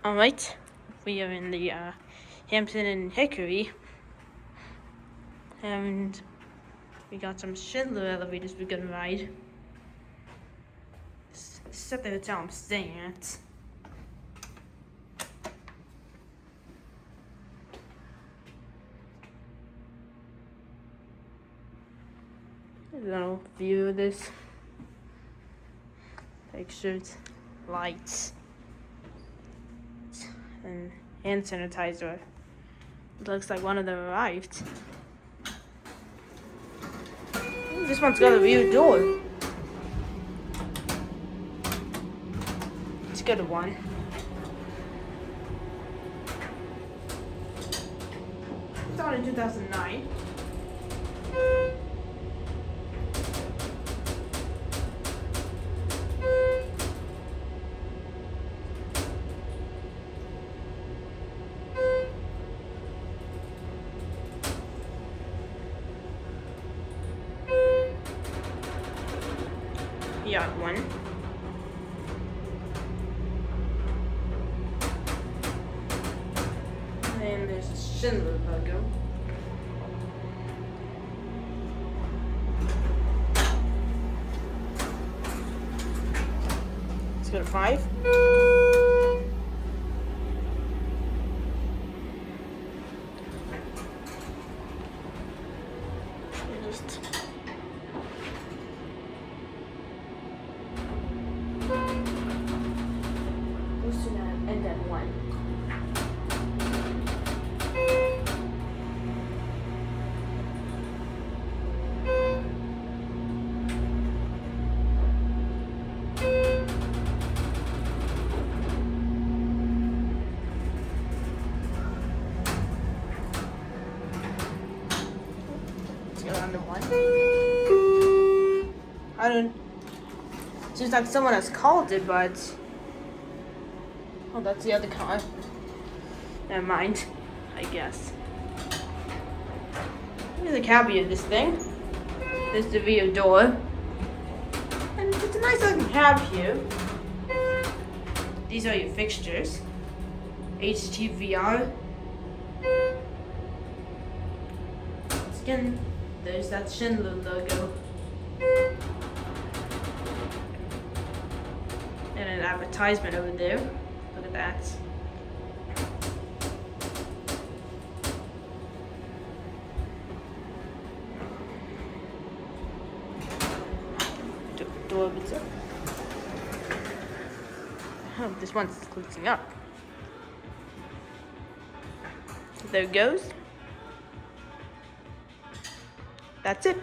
Alright, we are in the Hampton and Hickory, and we got some Schindler elevators we're gonna ride. This is at the hotel I'm staying at. Here's a little view of this. Fixtures, lights, and hand sanitizer. It looks like one of them arrived. This one's got a rear door. Let's go to one. Started in 2009. Yacht one. And then there's a Schindler logo. Let's go to 5. Just and then 1. Let's go on to 1. I don't. Seems like someone has called it, but. Oh, that's the other car. Never mind, I guess. Here's the cabbie of this thing. There's the rear door. And it's a nice looking cab here. These are your fixtures. HTVR. Once again, there's that Schindler logo. And an advertisement over there. Look at that. Door opens up. Oh, this one's closing up. There it goes. That's it.